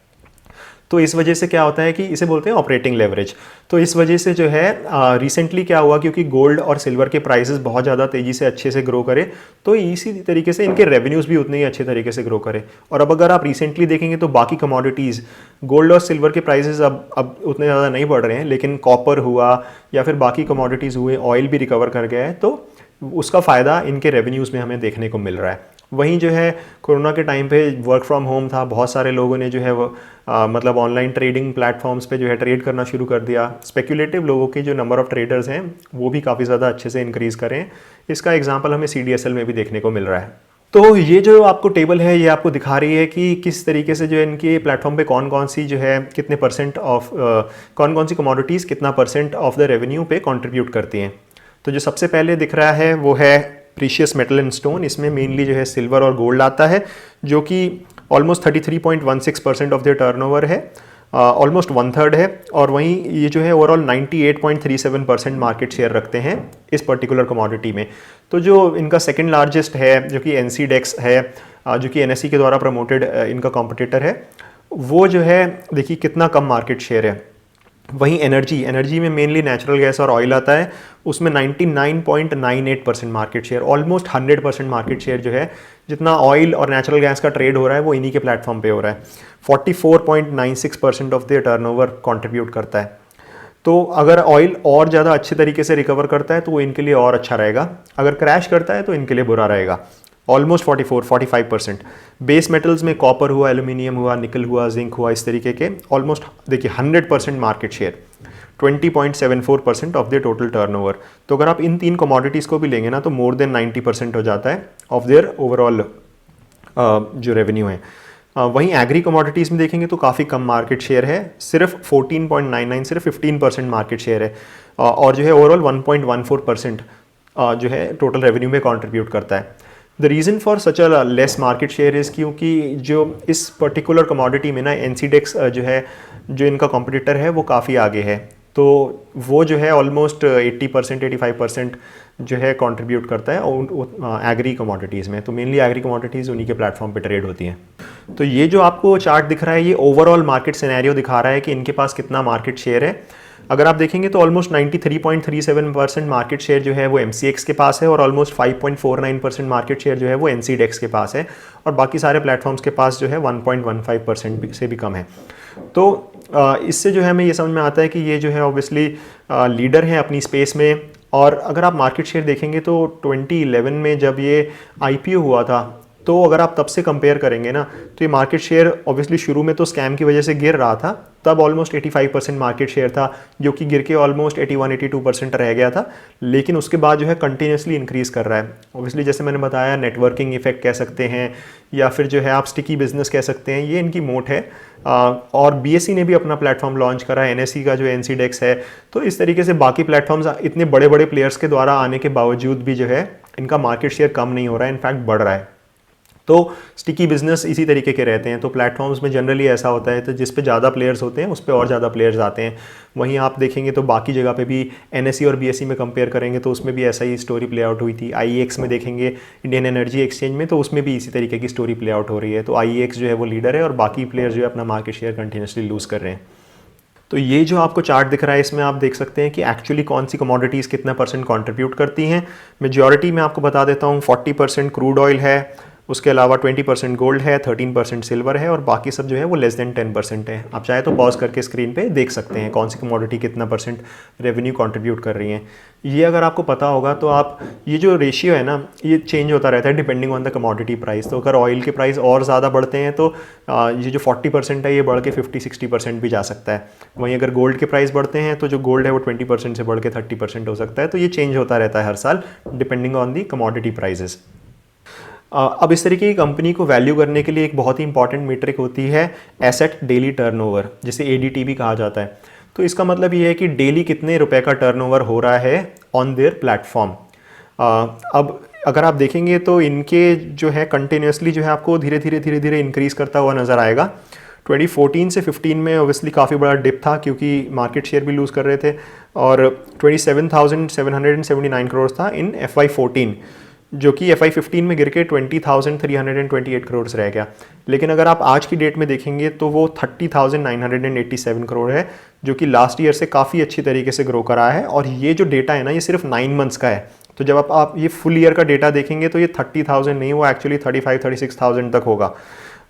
तो इस वजह से क्या होता है कि इसे बोलते हैं ऑपरेटिंग लेवरेज। तो इस वजह से जो है रिसेंटली क्या हुआ, क्योंकि गोल्ड और सिल्वर के प्राइसेस बहुत ज़्यादा तेज़ी से अच्छे से ग्रो करे, तो इसी तरीके से इनके रेवेन्यूज़ भी उतने ही अच्छे तरीके से ग्रो करे। और अब अगर आप रिसेंटली देखेंगे तो बाकी कमोडिटीज़, गोल्ड और सिल्वर के प्राइसेस अब उतने ज़्यादा नहीं बढ़ रहे हैं, लेकिन कॉपर हुआ या फिर बाकी कमोडिटीज़ हुए, ऑयल भी रिकवर कर गया है, तो उसका फ़ायदा इनके रेवेन्यूज़ में हमें देखने को मिल रहा है। वहीं जो है कोरोना के टाइम पे वर्क फ्रॉम होम था, बहुत सारे लोगों ने जो है वो मतलब ऑनलाइन ट्रेडिंग प्लेटफॉर्म्स पे जो है ट्रेड करना शुरू कर दिया। स्पेक्यूलेटिव लोगों के जो नंबर ऑफ ट्रेडर्स हैं वो भी काफ़ी ज़्यादा अच्छे से इंक्रीज़ करें। इसका एग्जांपल हमें CDSL में भी देखने को मिल रहा है। तो ये जो आपको टेबल है ये आपको दिखा रही है कि किस तरीके से जो है इनके प्लेटफॉर्म पे कौन कौन सी जो है कितने परसेंट ऑफ कौन कौन सी कमोडिटीज़ कितना परसेंट ऑफ द रेवेन्यू पे कंट्रीब्यूट करती हैं। तो जो सबसे पहले दिख रहा है वो है प्रीशियस मेटल एंड स्टोन। इसमें मेनली जो है सिल्वर और गोल्ड आता है, जो कि ऑलमोस्ट 33.16% ऑफ द टर्नओवर है, ऑलमोस्ट 1/3 है। और वहीं ये जो है ओवरऑल 98.37% मार्केट शेयर रखते हैं इस पर्टिकुलर कमोडिटी में। तो जो इनका सेकंड लार्जेस्ट है जो कि NCDEX है, जो कि NSE के द्वारा प्रमोटेड इनका कॉम्पिटिटर है, वो जो है देखिए कितना कम मार्केट शेयर है। वहीं एनर्जी में मेनली नेचुरल गैस और ऑयल आता है, उसमें 99.98% market share, almost 100% market share जो है जितना ऑयल और नेचुरल गैस का ट्रेड हो रहा है वो इन्हीं के प्लेटफॉर्म पे हो रहा है। 44.96% ऑफ द टर्नओवर कंट्रीब्यूट करता है। तो अगर ऑयल और ज़्यादा अच्छे तरीके से रिकवर करता है तो वो इनके लिए और अच्छा रहेगा, अगर क्रैश करता है तो इनके लिए बुरा रहेगा। ऑलमोस्ट 44-45%। बेस मेटल्स में कॉपर हुआ, एल्यूमिनियम हुआ, निकल हुआ, जिंक हुआ, इस तरीके के ऑलमोस्ट देखिए 100% market share, 20.74% of the total turnover. तो अगर आप इन 3 कमोडिटीज़ को भी लेंगे ना तो मोर देन 90% हो जाता है ऑफ देयर ओवरऑल जो रेवेन्यू है। वहीं एग्री कमोडिटीज़ में देखेंगे तो काफ़ी कम मार्केट शेयर है, सिर्फ 14.99, सिर्फ 15% मार्केट शेयर है। और जो है ओवरऑल 1.14% जो है टोटल रेवेन्यू में कंट्रीब्यूट करता है। The reason for such a less market share is क्योंकि जो इस पर्टिकुलर कमोडिटी में ना एनसीडेक्स जो है, जो इनका कॉम्पिटिटर है वो काफ़ी आगे है, तो वो जो है ऑलमोस्ट 80% 85% जो है कंट्रीब्यूट करता है एग्री कमोडिटीज़ में। तो मेनली एग्री कमोडिटीज़ उन्हीं के प्लेटफॉर्म पे ट्रेड होती हैं। तो ये जो आपको चार्ट दिख रहा है ये ओवरऑल मार्केट सिनेरियो दिखा रहा है कि इनके पास कितना मार्केट शेयर है। अगर आप देखेंगे तो ऑलमोस्ट 93.37% मार्केट शेयर जो है वो MCX के पास है और ऑलमोस्ट 5.49% मार्केट शेयर जो है वो NCDEX के पास है, और बाकी सारे प्लेटफॉर्म्स के पास जो है 1.15% से भी कम है। तो इससे जो है हमें ये समझ में आता है कि ये जो है ऑब्वियसली लीडर है अपनी स्पेस में। और अगर आप मार्केट शेयर देखेंगे तो 2011 में जब ये IPO हुआ था, तो अगर आप तब से कंपेयर करेंगे ना, तो ये मार्केट शेयर ऑब्वियसली शुरू में तो स्कैम की वजह से गिर रहा था, तब ऑलमोस्ट 85% मार्केट शेयर था, जो कि गिर के ऑलमोस्ट 81-82% रह गया था। लेकिन उसके बाद जो है कंटिन्यूसली इंक्रीज़ कर रहा है। ऑब्वियसली जैसे मैंने बताया, नेटवर्किंग इफेक्ट कह सकते हैं या फिर जो है आप स्टिकी बिजनेस कह सकते हैं, ये इनकी मोट है। और BSE ने भी अपना प्लेटफॉर्म लॉन्च करा है, NSE का जो NCDEX है। तो इस तरीके से बाकी प्लेटफॉर्म्स इतने बड़े बड़े प्लेयर्स के द्वारा आने के बावजूद भी जो है इनका मार्केट शेयर कम नहीं हो रहा है, इनफैक्ट बढ़ रहा है। तो स्टिकी बिजनेस इसी तरीके के रहते हैं। तो प्लेटफॉर्म्स में जनरली ऐसा होता है, तो जिस पे ज़्यादा प्लेयर्स होते हैं उस पे और ज़्यादा प्लेयर्स आते हैं। वहीं आप देखेंगे तो बाकी जगह पे भी NSE और BSE में कंपेयर करेंगे तो उसमें भी ऐसा ही स्टोरी प्ले आउट हुई थी। IEX में देखेंगे, इंडियन एनर्जी एक्सचेंज में, तो उसमें भी इसी तरीके की स्टोरी प्ले आउट हो रही है। तो IEX जो है वो लीडर है और बाकी प्लेयर्स जो है अपना मार्केट शेयर कंटिन्यूसली लूज़ कर रहे हैं। तो ये जो आपको चार्ट दिख रहा है, इसमें आप देख सकते हैं कि एक्चुअली कौन सी कमोडिटीज़ कितना % कंट्रीब्यूट करती हैं। मेजॉरिटी में आपको बता देता हूँ, 40% क्रूड ऑयल है, उसके अलावा 20% गोल्ड है, 13% सिल्वर है, और बाकी सब जो है वो लेस देन 10% है। आप चाहे तो पॉज करके स्क्रीन पे देख सकते हैं कौन सी कमोडिटी कितना % रेवेन्यू कंट्रीब्यूट कर रही हैं। ये अगर आपको पता होगा तो आप, ये जो रेशियो है ना, ये चेंज होता रहता है depending on the commodity price. तो अगर ऑयल के प्राइस और ज़्यादा बढ़ते हैं तो ये जो 40% है ये बढ़ के 50-60% भी जा सकता है। वहीं अगर गोल्ड के प्राइस बढ़ते हैं तो जो गोल्ड है वो 20% से बढ़ के 30% हो सकता है। तो ये चेंज होता रहता है हर साल depending on the commodity prices. अब इस तरीके की कंपनी को वैल्यू करने के लिए एक बहुत ही इंपॉर्टेंट मीट्रिक होती है एसेट डेली टर्नओवर, जिसे ADT भी कहा जाता है। तो इसका मतलब ये है कि डेली कितने रुपए का टर्नओवर हो रहा है ऑन देयर प्लेटफॉर्म। अब अगर आप देखेंगे तो इनके जो है कंटिन्यूसली जो है आपको धीरे धीरे इंक्रीज़ करता हुआ नज़र आएगा। 2014 से 15 में ऑब्वियसली काफ़ी बड़ा डिप था क्योंकि मार्केट शेयर भी लूज़ कर रहे थे, और 27,779 करोड़ था इन FY14, जो कि FY15 में गिर के 20,328 करोड़ रह गया। लेकिन अगर आप आज की डेट में देखेंगे तो वो 30,987 करोड़ है, जो कि लास्ट ईयर से काफ़ी अच्छी तरीके से ग्रो करा है। और ये जो डेटा है ना, ये सिर्फ 9 मंथ्स का है। तो जब आप ये फुल ईयर का डेटा देखेंगे तो ये 30,000 नहीं, वो एक्चुअली 35-36,000 तक होगा,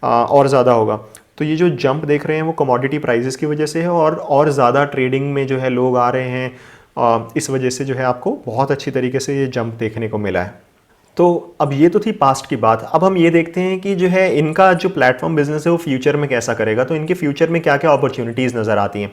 और ज़्यादा होगा। तो ये जो जंप देख रहे हैं वो कमोडिटी प्राइसेस की वजह से है, और ज़्यादा ट्रेडिंग में जो है लोग आ रहे हैं, इस वजह से जो है आपको बहुत अच्छी तरीके से ये जंप देखने को मिला है। तो अब ये तो थी पास्ट की बात। अब हम ये देखते हैं कि जो है इनका जो प्लेटफॉर्म बिजनेस है वो फ्यूचर में कैसा करेगा। तो इनके फ्यूचर में क्या क्या अपॉर्चुनिटीज़ नज़र आती हैं।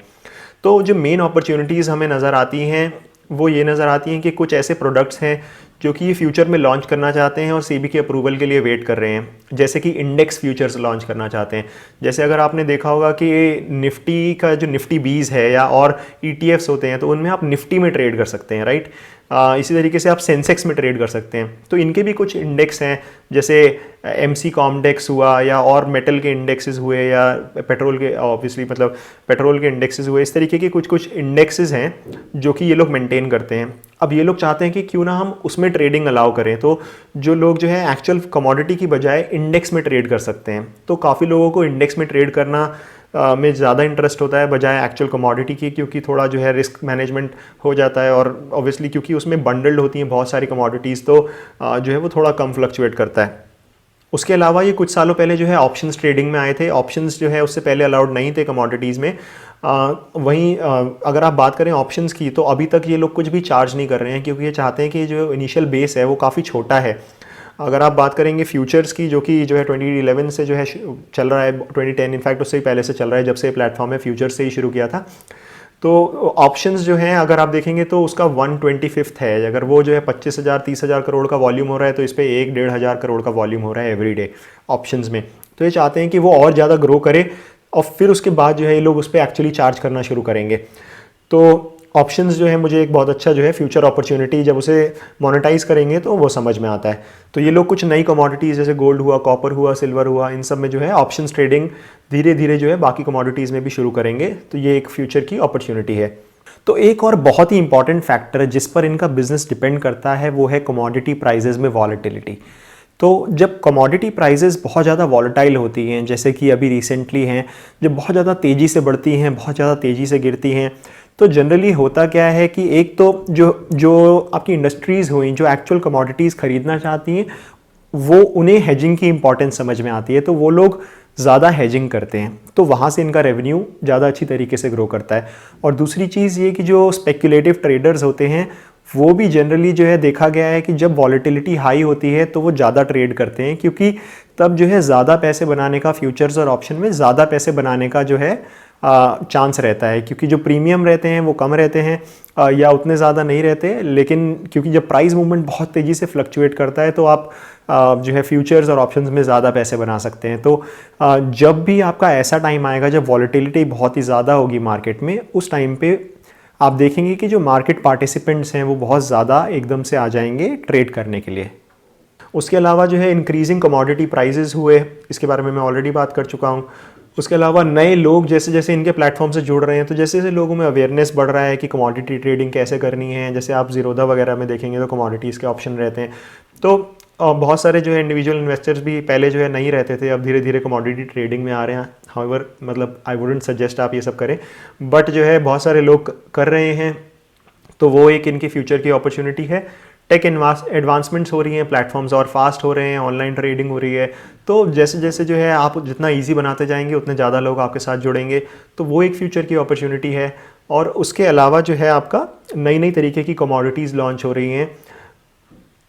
तो जो मेन अपॉर्चुनिटीज़ हमें नज़र आती हैं वो ये नज़र आती हैं कि कुछ ऐसे प्रोडक्ट्स हैं जो कि ये फ्यूचर में लॉन्च करना चाहते हैं और SEBI के अप्रूवल के लिए वेट कर रहे हैं। जैसे कि इंडेक्स फ्यूचर्स लॉन्च करना चाहते हैं। जैसे अगर आपने देखा होगा कि निफ्टी का जो निफ्टी 20 है या और ETFs होते हैं, तो उनमें आप निफ्टी में ट्रेड कर सकते हैं, राइट। इसी तरीके से आप सेंसेक्स में ट्रेड कर सकते हैं। तो इनके भी कुछ इंडेक्स हैं, जैसे MC कॉमडेक्स हुआ, या और मेटल के इंडेक्सेस हुए, या पेट्रोल के, ऑब्वियसली मतलब पेट्रोल के इंडेक्सेस हुए। इस तरीके के कुछ इंडेक्सेस हैं जो कि ये लोग मेंटेन करते हैं। अब ये लोग चाहते हैं कि क्यों ना हम उसमें ट्रेडिंग अलाउ करें। तो जो लोग जो है एक्चुअल कमोडिटी की बजाय इंडेक्स में ट्रेड कर सकते हैं। तो काफ़ी लोगों को इंडेक्स में ट्रेड करना में ज़्यादा इंटरेस्ट होता है बजाय एक्चुअल कमोडिटी की, क्योंकि थोड़ा जो है रिस्क मैनेजमेंट हो जाता है, और ऑब्वियसली क्योंकि उसमें बंडल्ड होती हैं बहुत सारी कमोडिटीज़, तो जो है वो थोड़ा कम फ्लक्चुएट करता है। उसके अलावा ये कुछ सालों पहले जो है ऑप्शंस ट्रेडिंग में आए थे। ऑप्शंस जो है उससे पहले अलाउड नहीं थे कमोडिटीज़ में। वहीं अगर आप बात करें ऑप्शंस की, तो अभी तक ये लोग कुछ भी चार्ज नहीं कर रहे हैं, क्योंकि ये चाहते हैं कि जो इनिशियल बेस है वो काफ़ी छोटा है। अगर आप बात करेंगे फ्यूचर्स की, जो कि जो है 2011 से जो है चल रहा है, 2010 इनफैक्ट उससे ही पहले से चल रहा है, जब से प्लेटफॉर्म है फ्यूचर्स से ही शुरू किया था। तो ऑप्शंस जो हैं अगर आप देखेंगे तो उसका 1/25 है। अगर वो जो है 25,000-30,000 करोड़ का वॉल्यूम हो रहा है, तो इस पर 1-1.5 हज़ार करोड़ का वॉल्यूम हो रहा है एवरी डे ऑप्शंस में। तो ये चाहते हैं कि वो और ज़्यादा ग्रो करे और फिर उसके बाद जो है ये लोग उस पर एक्चुअली चार्ज करना शुरू करेंगे। तो ऑप्शंस जो है मुझे एक बहुत अच्छा जो है फ्यूचर अपॉर्चुनिटी, जब उसे मोनेटाइज करेंगे तो वो समझ में आता है। तो ये लोग कुछ नई कमोडिटीज़ जैसे गोल्ड हुआ, कॉपर हुआ, सिल्वर हुआ, इन सब में जो है ऑप्शंस ट्रेडिंग धीरे धीरे जो है बाकी कमोडिटीज़ में भी शुरू करेंगे। तो ये एक फ्यूचर की अपॉर्चुनिटी है। तो एक और बहुत ही इंपॉर्टेंट फैक्टर जिस पर इनका बिजनेस डिपेंड करता है वो है कमोडिटी प्राइजेज में वॉलेटिलिटी। तो जब कमोडिटी प्राइजेस बहुत ज़्यादा वॉलेटाइल होती हैं, जैसे कि अभी रिसेंटली हैं, जब बहुत ज़्यादा तेज़ी से बढ़ती हैं, बहुत ज़्यादा तेज़ी से गिरती हैं, तो जनरली होता क्या है कि एक तो जो जो आपकी इंडस्ट्रीज़ हुई जो एक्चुअल कमोडिटीज़ खरीदना चाहती हैं, वो उन्हें हेजिंग की इंपॉर्टेंस समझ में आती है, तो वो लोग ज़्यादा हेजिंग करते हैं, तो वहाँ से इनका रेवेन्यू ज़्यादा अच्छी तरीके से ग्रो करता है। और दूसरी चीज़ ये कि जो स्पेक्युलेटिव ट्रेडर्स होते हैं वो भी जनरली जो है देखा गया है कि जब वॉलेटिलिटी हाई होती है तो वो ज़्यादा ट्रेड करते हैं, क्योंकि तब जो है ज़्यादा पैसे बनाने का, फ्यूचर्स और ऑप्शन में ज़्यादा पैसे बनाने का जो है चांस रहता है, क्योंकि जो प्रीमियम रहते हैं वो कम रहते हैं या उतने ज़्यादा नहीं रहते। लेकिन क्योंकि जब प्राइस मूवमेंट बहुत तेज़ी से फ्लक्चुएट करता है तो आप जो है फ्यूचर्स और ऑप्शंस में ज़्यादा पैसे बना सकते हैं। तो जब भी आपका ऐसा टाइम आएगा जब वॉलेटिलिटी बहुत ही ज़्यादा होगी मार्केट में, उस टाइम पे आप देखेंगे कि जो मार्केट पार्टिसिपेंट्स हैं वो बहुत ज़्यादा एकदम से आ जाएंगे ट्रेड करने के लिए। उसके अलावा जो है इंक्रीजिंग कमोडिटी प्राइजेस हुए, इसके बारे में मैं ऑलरेडी बात कर चुका हूँ। उसके अलावा नए लोग जैसे जैसे इनके प्लेटफॉर्म से जुड़ रहे हैं, तो जैसे जैसे लोगों में अवेयरनेस बढ़ रहा है कि कमोडिटी ट्रेडिंग कैसे करनी है, जैसे आप ज़ीरोधा वगैरह में देखेंगे तो कमोडिटीज़ के ऑप्शन रहते हैं। तो बहुत सारे जो है इंडिविजुअल इन्वेस्टर्स भी पहले जो है नहीं रहते थे, अब धीरे धीरे कमोडिटी ट्रेडिंग में आ रहे हैं। हाउएवर मतलब आई वुडंट सजेस्ट आप ये सब करें, बट जो है बहुत सारे लोग कर रहे हैं, तो वो एक इनकी फ्यूचर की अपॉर्चुनिटी है। टेक एडवांसमेंट्स हो रही हैं, प्लेटफॉर्म्स और फास्ट हो रहे हैं, ऑनलाइन ट्रेडिंग हो रही है, तो जैसे जैसे जो है आप जितना इजी बनाते जाएंगे उतने ज़्यादा लोग आपके साथ जुड़ेंगे, तो वो एक फ्यूचर की अपॉर्चुनिटी है। और उसके अलावा जो है आपका नई नई तरीके की कमोडिटीज़ लॉन्च हो रही हैं।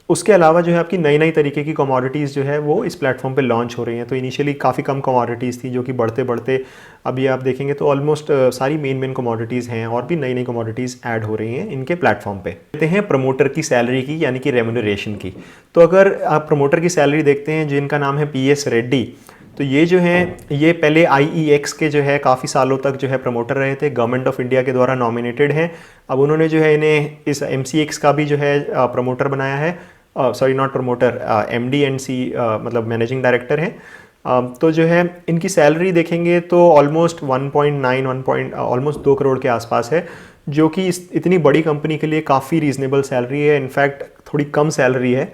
उसके अलावा जो है आपकी नई नई तरीके की कमोडिटीज़ जो है वो इस प्लेटफॉर्म पे लॉन्च हो रही हैं। तो इनिशियली काफ़ी कम कमोडिटीज़ थी जो कि बढ़ते बढ़ते अभी आप देखेंगे तो ऑलमोस्ट सारी मेन कमोडिटीज़ हैं, और भी नई नई कमोडिटीज़ ऐड हो रही हैं इनके प्लेटफॉर्म पे। देखते हैं प्रमोटर की सैलरी की, यानी कि रेम्यूनरेशन की। तो अगर आप प्रमोटर की सैलरी देखते हैं जिनका नाम है PS रेड्डी, तो ये जो है ये पहले IEX के जो है काफ़ी सालों तक जो है प्रमोटर रहे थे, गवर्नमेंट ऑफ इंडिया के द्वारा नॉमिनेटेड हैं। अब उन्होंने जो है इन्हें इस MCX का भी जो है प्रमोटर बनाया है, sorry not promoter, MD and C मतलब मैनेजिंग डायरेक्टर हैं। तो जो है इनकी सैलरी देखेंगे तो ऑलमोस्ट 1.9 ऑलमोस्ट 2 करोड़ के आसपास है, जो कि इतनी बड़ी कंपनी के लिए काफ़ी रीजनेबल सैलरी है। इनफैक्ट थोड़ी कम सैलरी है,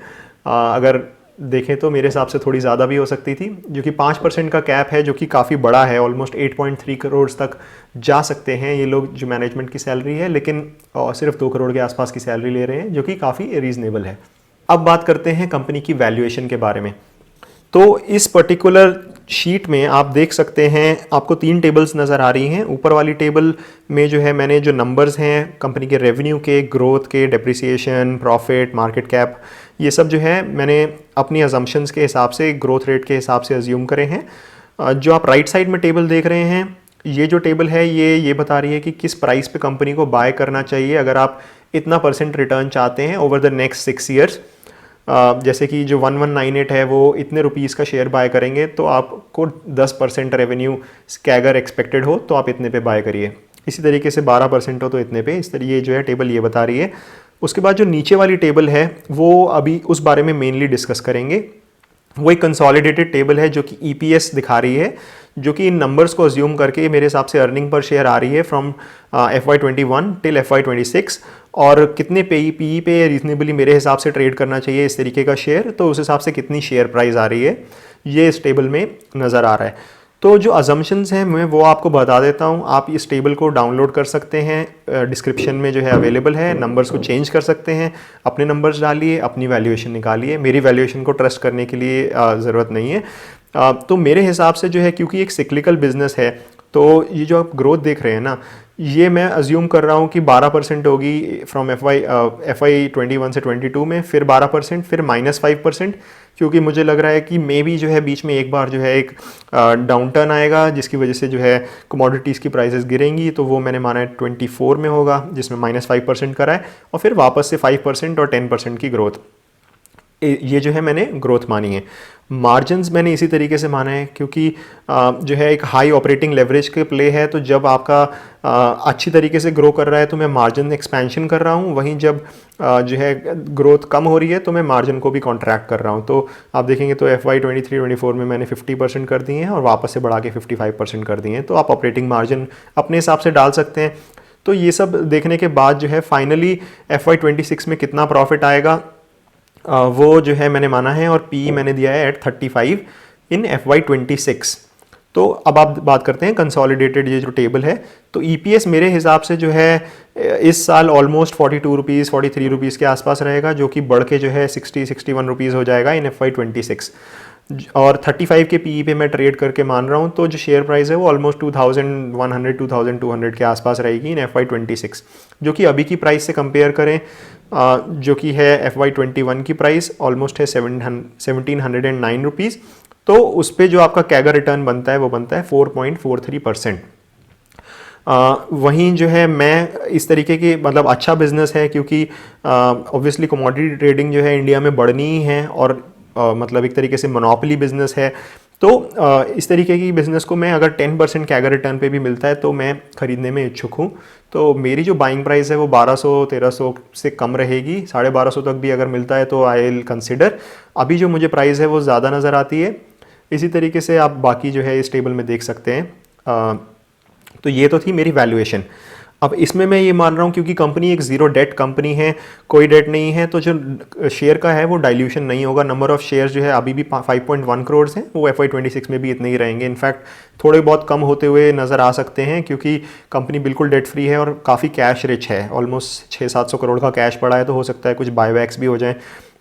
अगर देखें तो मेरे हिसाब से थोड़ी ज़्यादा भी हो सकती थी, जो कि 5% का कैप है, जो कि काफ़ी बड़ा है। ऑलमोस्ट 8.3 करोड़ तक जा सकते हैं ये लोग जो मैनेजमेंट की सैलरी है, लेकिन सिर्फ 2 करोड़ के आसपास की सैलरी ले रहे हैं, जो कि काफ़ी रीजनेबल है। अब बात करते हैं कंपनी की वैल्यूएशन के बारे में। तो इस पर्टिकुलर शीट में आप देख सकते हैं, आपको 3 टेबल्स नज़र आ रही हैं। ऊपर वाली टेबल में जो है मैंने जो नंबर्स हैं कंपनी के रेवेन्यू के, ग्रोथ के, डेप्रिसिएशन, प्रॉफिट, मार्केट कैप, ये सब जो है मैंने अपनी अजम्पशंस के हिसाब से, ग्रोथ रेट के हिसाब से अज्यूम करे हैं। जो आप राइट साइड में टेबल देख रहे हैं, ये जो टेबल है ये बता रही है कि किस प्राइस पे कंपनी को बाय करना चाहिए अगर आप इतना % रिटर्न चाहते हैं ओवर द नेक्स्ट 6 ईयर्स। जैसे कि जो 1198 है वो इतने रुपीस का शेयर बाय करेंगे, तो आपको 10% रेवेन्यू कैगर एक्सपेक्टेड हो तो आप इतने पे बाय करिए। इसी तरीके से 12% हो तो इतने पे, इस तरीके जो है टेबल ये बता रही है। उसके बाद जो नीचे वाली टेबल है वो अभी उस बारे में मेनली डिस्कस करेंगे। वो एक कंसोलिडेटेड टेबल है जो कि EPS दिखा रही है, जो कि इन नंबर्स को अज्यूम करके मेरे हिसाब से अर्निंग पर शेयर आ रही है फ्रॉम FY21 टिल FY26, और कितने PE पे रीजनेबली मेरे हिसाब से ट्रेड करना चाहिए इस तरीके का शेयर, तो उस हिसाब से कितनी शेयर प्राइस आ रही है ये इस टेबल में नज़र आ रहा है। तो जो अजम्पशंस हैं मैं वो आपको बता देता हूँ। आप इस टेबल को डाउनलोड कर सकते हैं, डिस्क्रिप्शन में जो है अवेलेबल है। नंबर्स को चेंज कर सकते हैं, अपने नंबर्स डालिए, अपनी वैल्यूएशन निकालिए। मेरी वैल्यूएशन को ट्रस्ट करने के लिए ज़रूरत नहीं है। तो मेरे हिसाब से जो है, क्योंकि एक सिक्लिकल बिजनेस है, तो ये जो आप ग्रोथ देख रहे हैं ना, ये मैं अज्यूम कर रहा हूँ कि 12% होगी फ्रॉम FY21 से 22 में, फिर 12%, फिर -5%, क्योंकि मुझे लग रहा है कि मे बी जो है बीच में एक बार जो है एक डाउन टर्न आएगा जिसकी वजह से जो है कमोडिटीज़ की प्राइसेस गिरेंगी, तो वो मैंने माना है 24 में होगा जिसमें -5% करा है, और फिर वापस से 5% और 10% की ग्रोथ। ये जो है मैंने ग्रोथ मानी है। मार्जिन्स मैंने इसी तरीके से माना है क्योंकि जो है एक हाई ऑपरेटिंग लेवरेज के प्ले है, तो जब आपका अच्छी तरीके से ग्रो कर रहा है तो मैं मार्जिन एक्सपेंशन कर रहा हूँ, वहीं जब जो है ग्रोथ कम हो रही है तो मैं मार्जिन को भी कॉन्ट्रैक्ट कर रहा हूँ। तो आप देखेंगे तो FY 23-24 में मैंने 50% कर दिए हैं और वापस से बढ़ा के 55% कर दिए हैं। तो आप ऑपरेटिंग मार्जिन अपने हिसाब से डाल सकते हैं। तो ये सब देखने के बाद जो है फाइनली FY 26 में कितना प्रॉफिट आएगा वो जो है मैंने माना है, और PE मैंने दिया है एट 35 इन FY 26। तो अब आप बात करते हैं कंसोलिडेटेड ये जो टेबल है, तो EPS मेरे हिसाब से जो है इस साल ऑलमोस्ट 42 रुपीज़ 43 रुपीज़ के आसपास रहेगा, जो कि बढ़ के जो है 60-61 रुपीज़ हो जाएगा इन FY 26। और 35 के PE पे मैं ट्रेड करके मान रहा हूँ, तो जो शेयर प्राइस है वो ऑलमोस्ट 2100-2200 के आसपास रहेगी इन FY 26, जो कि अभी की प्राइस से कंपेयर करें जो कि है FY 21 की प्राइस ऑलमोस्ट है 1709 रुपीज़। तो उस पर जो आपका कैगर रिटर्न बनता है वो बनता है 4.43%। वहीं जो है मैं इस तरीके की मतलब अच्छा बिजनेस है, क्योंकि ऑब्वियसली कमोडिटी ट्रेडिंग जो है इंडिया में बढ़नी ही है, और मतलब एक तरीके से मोनोपोली बिजनेस है। तो इस तरीके की बिज़नेस को मैं अगर 10% कैगर रिटर्न पे भी मिलता है तो मैं ख़रीदने में इच्छुक हूँ। तो मेरी जो बाइंग प्राइस है वो 1200-1300 से कम रहेगी, 1250 तक भी अगर मिलता है तो आई विल कंसिडर। अभी जो मुझे प्राइस है वो ज़्यादा नज़र आती है। इसी तरीके से आप बाकी जो है इस टेबल में देख सकते हैं। तो ये तो थी मेरी वैल्यूएशन। अब इसमें मैं ये मान रहा हूँ क्योंकि कंपनी एक ज़ीरो डेट कंपनी है, कोई डेट नहीं है, तो जो शेयर का है वो डाइल्यूशन नहीं होगा। नंबर ऑफ़ शेयर्स जो है अभी भी 5.1 करोड़ हैं, वो FY 26 में भी इतने ही रहेंगे। इनफैक्ट थोड़े बहुत कम होते हुए नज़र आ सकते हैं, क्योंकि कंपनी बिल्कुल डेट फ्री है और काफ़ी कैश रिच है। ऑलमोस्ट 600-700 करोड़ का कैश पड़ा है, तो हो सकता है कुछ बायबैक्स भी हो जाएँ।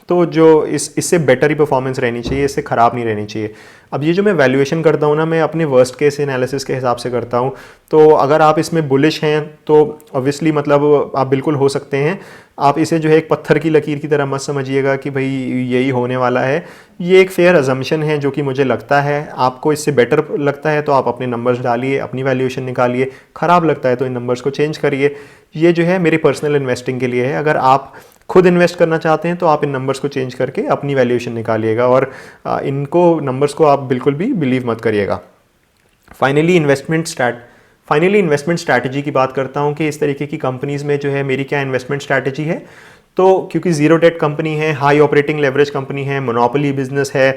तो जो इससे बेटर ही परफॉर्मेंस रहनी चाहिए, इससे ख़राब नहीं रहनी चाहिए। अब ये जो मैं वैल्यूएशन करता हूँ ना, मैं अपने वर्स्ट केस एनालिसिस के हिसाब से करता हूँ। तो अगर आप इसमें बुलिश हैं तो ऑब्वियसली मतलब आप बिल्कुल हो सकते हैं। आप इसे जो है एक पत्थर की लकीर की तरह मत समझिएगा कि भाई यही होने वाला है। ये एक फेयर अजम्पशन है जो कि मुझे लगता है। आपको इससे बेटर लगता है तो आप अपने नंबर्स डालिए, अपनी वैल्यूएशन निकालिए। ख़राब लगता है तो इन नंबर्स को चेंज करिए। ये जो है मेरे पर्सनल इन्वेस्टिंग के लिए है। अगर आप खुद इन्वेस्ट करना चाहते हैं तो आप इन नंबर्स को चेंज करके अपनी वैल्यूएशन निकालिएगा, और इनको नंबर्स को आप बिल्कुल भी बिलीव मत करिएगा। फाइनली इन्वेस्टमेंट स्ट्रैटेजी की बात करता हूं कि इस तरीके की कंपनीज में जो है मेरी क्या इन्वेस्टमेंट स्ट्रैटेजी है। तो क्योंकि ज़ीरो डेट कंपनी है, हाई ऑपरेटिंग लेवरेज कंपनी है, मोनोपोली बिजनेस है,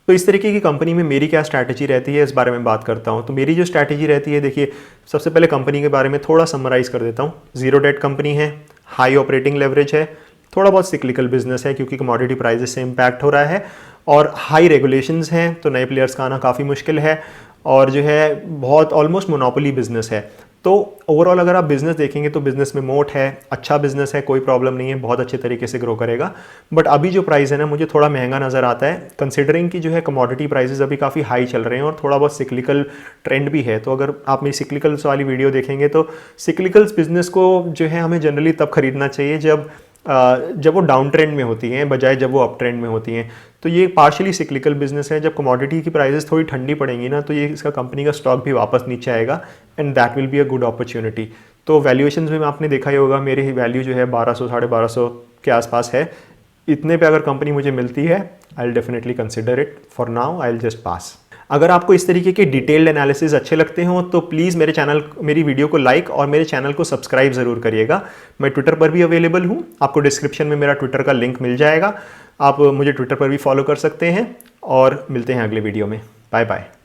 तो इस तरीके की कंपनी में मेरी क्या स्ट्रैटेजी रहती है इस बारे में बात करता हूं। तो मेरी जो स्ट्रैटेजी रहती है, देखिए सबसे पहले कंपनी के बारे में थोड़ा समराइज़ कर देता हूं। ज़ीरो डेट कंपनी है, हाई ऑपरेटिंग लेवरेज है, थोड़ा बहुत सिक्लिकल बिजनेस है क्योंकि कमोडिटी प्राइसेस से इम्पैक्ट हो रहा है, और हाई रेगुलेशंस हैं, तो नए प्लेयर्स का आना काफ़ी मुश्किल है, और जो है बहुत ऑलमोस्ट मोनोपोली बिजनेस है। तो ओवरऑल अगर आप बिज़नेस देखेंगे तो बिज़नेस में मोट है, अच्छा बिज़नेस है, कोई प्रॉब्लम नहीं है, बहुत अच्छे तरीके से ग्रो करेगा। बट अभी जो प्राइस है ना, मुझे थोड़ा महंगा नज़र आता है, कंसिडरिंग कि जो है कमोडिटी प्राइसेस अभी काफ़ी हाई चल रहे हैं और थोड़ा बहुत सिक्लिकल ट्रेंड भी है। तो अगर आप मेरी सिक्लिकल्स वाली वीडियो देखेंगे तो सिक्लिकल्स बिजनेस को जो है हमें जनरली तब खरीदना चाहिए जब वो डाउन ट्रेंड में होती हैं, बजाय जब वो अप ट्रेंड में होती हैं। तो ये पार्शियली सिक्लिकल बिजनेस है। जब कमोडिटी की प्राइसेस थोड़ी ठंडी पड़ेंगी ना, तो ये इसका कंपनी का स्टॉक भी वापस नीचे आएगा, and that will be a good opportunity. तो वैल्यूएशंस में आपने देखा ही होगा, मेरी वैल्यू जो है 1200-1250 के आसपास है। इतने पे अगर कंपनी मुझे मिलती है, I will definitely consider it. For now I will just pass. अगर आपको इस तरीके के डिटेल्ड एनालिसिस अच्छे लगते हो तो प्लीज़ मेरी वीडियो को लाइक और मेरे चैनल को सब्सक्राइब ज़रूर करिएगा। मैं ट्विटर पर भी अवेलेबल हूँ, आपको डिस्क्रिप्शन में मेरा ट्विटर का लिंक मिल जाएगा। आप मुझे ट्विटर पर भी फॉलो कर सकते हैं, और मिलते हैं अगले वीडियो में। Bye bye.